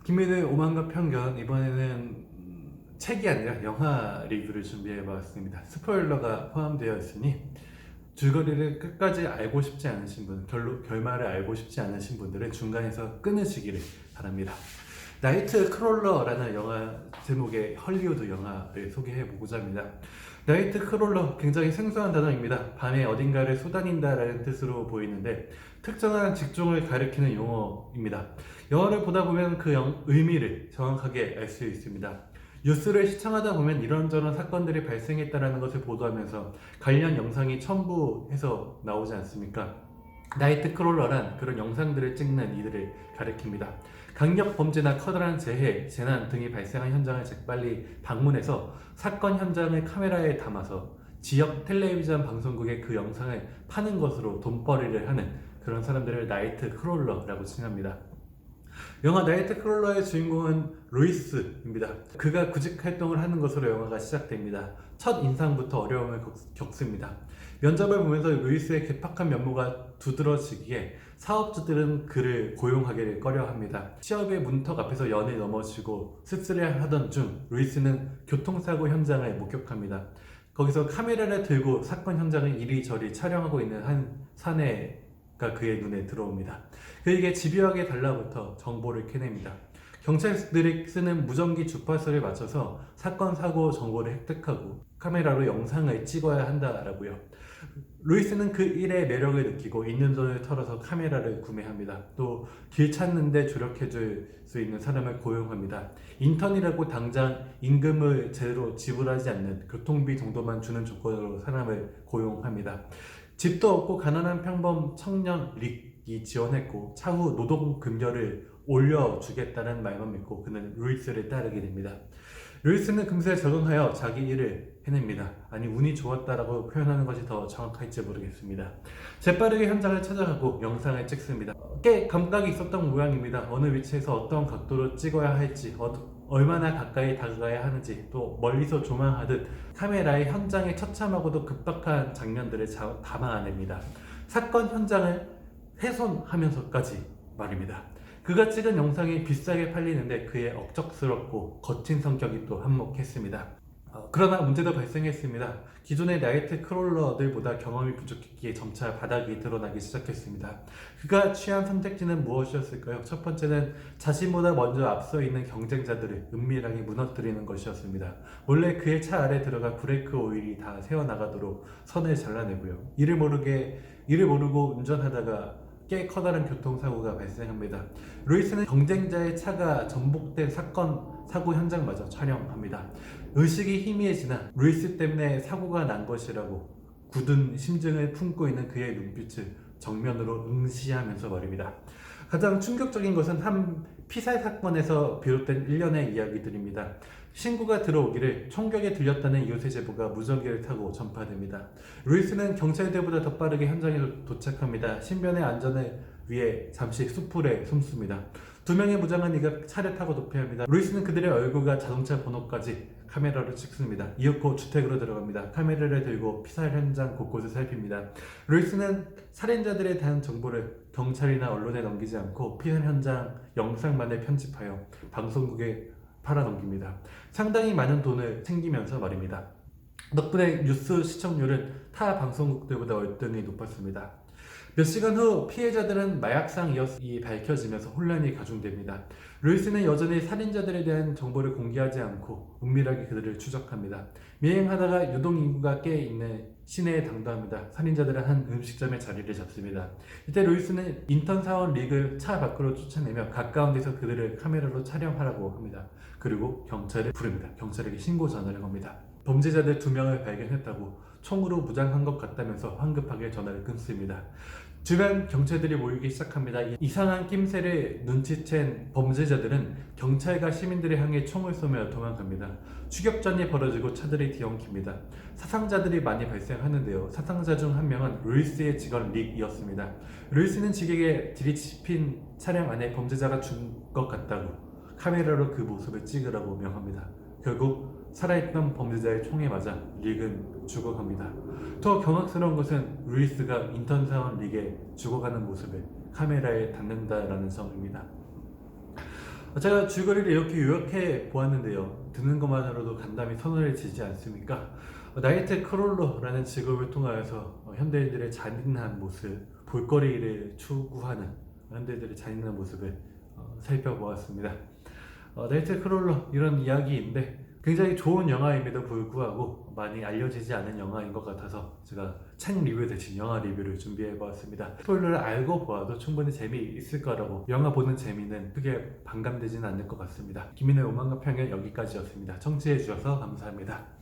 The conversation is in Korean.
김민우의 오만과 편견, 이번에는 책이 아니라 영화 리뷰를 준비해봤습니다. 스포일러가 포함되어 있으니 줄거리를 끝까지 알고 싶지 않으신 분, 결말을 알고 싶지 않으신 분들은 중간에서 끊으시기를 바랍니다. 나이트 크롤러라는 영화 제목의 헐리우드 영화를 소개해보고자 합니다. 나이트 크롤러, 굉장히 생소한 단어입니다. 밤에 어딘가를 쏘다닌다라는 뜻으로 보이는데 특정한 직종을 가리키는 용어입니다. 영화를 보다 보면 그 의미를 정확하게 알 수 있습니다. 뉴스를 시청하다 보면 이런저런 사건들이 발생했다는 것을 보도하면서 관련 영상이 첨부해서 나오지 않습니까? 나이트 크롤러란 그런 영상들을 찍는 이들을 가리킵니다. 강력 범죄나 커다란 재해, 재난 등이 발생한 현장을 재빨리 방문해서 사건 현장을 카메라에 담아서 지역 텔레비전 방송국에 그 영상을 파는 것으로 돈벌이를 하는 그런 사람들을 나이트 크롤러라고 칭합니다. 영화 나이트 크롤러의 주인공은 루이스입니다. 그가 구직 활동을 하는 것으로 영화가 시작됩니다. 첫 인상부터 어려움을 겪습니다. 면접을 보면서 루이스의 괴팍한 면모가 두드러지기에 사업주들은 그를 고용하기를 꺼려합니다. 취업의 문턱 앞에서 연을 넘어지고 씁쓸해하던 중 루이스는 교통사고 현장을 목격합니다. 거기서 카메라를 들고 사건 현장을 이리저리 촬영하고 있는 한 사내가 그의 눈에 들어옵니다. 그에게 집요하게 달라붙어 정보를 캐냅니다. 경찰들이 쓰는 무전기 주파수를 맞춰서 사건 사고 정보를 획득하고 카메라로 영상을 찍어야 한다라고요. 루이스는 그 일의 매력을 느끼고 있는 돈을 털어서 카메라를 구매합니다. 또 길 찾는데 조력해줄 수 있는 사람을 고용합니다. 인턴이라고 당장 임금을 제대로 지불하지 않는 교통비 정도만 주는 조건으로 사람을 고용합니다. 집도 없고 가난한 평범 청년 릭이 지원했고 차후 노동급여를 올려주겠다는 말만 믿고 그는 루이스를 따르게 됩니다. 루이스는 금세 적응하여 자기 일을 해냅니다. 아니, 운이 좋았다라고 표현하는 것이 더 정확할지 모르겠습니다. 재빠르게 현장을 찾아가고 영상을 찍습니다. 꽤 감각이 있었던 모양입니다. 어느 위치에서 어떤 각도로 찍어야 할지, 얼마나 가까이 다가가야 하는지, 또 멀리서 조망하듯 카메라의 현장에 처참하고도 급박한 장면들을 담아냅니다. 사건 현장을 훼손하면서까지 말입니다. 그가 찍은 영상이 비싸게 팔리는데 그의 억척스럽고 거친 성격이 또 한몫했습니다. 그러나 문제도 발생했습니다. 기존의 나이트 크롤러들보다 경험이 부족했기에 점차 바닥이 드러나기 시작했습니다. 그가 취한 선택지는 무엇이었을까요? 첫 번째는 자신보다 먼저 앞서 있는 경쟁자들을 은밀하게 무너뜨리는 것이었습니다. 몰래 그의 차 아래 들어가 브레이크 오일이 다 새어나가도록 선을 잘라내고요. 이를 모르고 운전하다가 꽤 커다란 교통사고가 발생합니다. 루이스는 경쟁자의 차가 전복된 사고 현장마저 촬영합니다. 의식이 희미해지나 루이스 때문에 사고가 난 것이라고 굳은 심증을 품고 있는 그의 눈빛을 정면으로 응시하면서 말입니다. 가장 충격적인 것은 한 피살 사건에서 비롯된 일련의 이야기들입니다. 신고가 들어오기를 총격에 들렸다는 이웃의 제보가 무전기를 타고 전파됩니다. 루이스는 경찰들보다 더 빠르게 현장에 도착합니다. 신변의 안전을 위해 잠시 수풀에 숨습니다. 두 명의 무장한 이가 차를 타고 도피합니다. 루이스는 그들의 얼굴과 자동차 번호까지 카메라로 찍습니다. 이윽고 주택으로 들어갑니다. 카메라를 들고 피살 현장 곳곳을 살핍니다. 루이스는 살인자들에 대한 정보를 경찰이나 언론에 넘기지 않고 피살 현장 영상만을 편집하여 방송국에 팔아넘깁니다. 상당히 많은 돈을 챙기면서 말입니다. 덕분에 뉴스 시청률은 타 방송국들보다 월등히 높았습니다. 몇 시간 후 피해자들은 마약상이었이 밝혀지면서 혼란이 가중됩니다. 루이스는 여전히 살인자들에 대한 정보를 공개하지 않고 은밀하게 그들을 추적합니다. 미행하다가 유동인구가 꽤 있는 시내에 당도합니다. 살인자들은 한 음식점에 자리를 잡습니다. 이때 루이스는 인턴 사원 릭을 차 밖으로 쫓아내며 가까운 데서 그들을 카메라로 촬영하라고 합니다. 그리고 경찰을 부릅니다. 경찰에게 신고 전화를 겁니다. 범죄자들 2명을 발견했다고, 총으로 무장한 것 같다면서 황급하게 전화를 끊습니다. 주변 경찰들이 모이기 시작합니다. 이상한 낌새를 눈치챈 범죄자들은 경찰과 시민들을 향해 총을 쏘며 도망갑니다. 추격전이 벌어지고 차들이 뒤엉킵니다. 사상자들이 많이 발생하는데요. 사상자 중 한 명은 루이스의 직원 릭이었습니다. 루이스는 직에게 들이씹힌 차량 안에 범죄자가 준 것 같다고 카메라로 그 모습을 찍으라고 명합니다. 결국 살아있던 범죄자의 총에 맞아 릭은 죽어갑니다. 더 경악스러운 것은 루이스가 인턴 사원 릭의 죽어가는 모습을 카메라에 담는다라는 점입니다. 제가 줄거리를 이렇게 요약해 보았는데요. 듣는 것만으로도 간담이 서늘해지지 않습니까? 나이트 크롤러라는 직업을 통하여서 현대인들의 잔인한 모습, 볼거리를 추구하는 현대인들의 잔인한 모습을 살펴보았습니다. 나이트 크롤러 이런 이야기인데 굉장히 좋은 영화임에도 불구하고 많이 알려지지 않은 영화인 것 같아서 제가 책 리뷰 대신 영화 리뷰를 준비해 보았습니다. 스포일러를 알고 보아도 충분히 재미있을 거라고 영화 보는 재미는 크게 반감되지는 않을 것 같습니다. 김민의 오만과 평은 여기까지였습니다. 청취해 주셔서 감사합니다.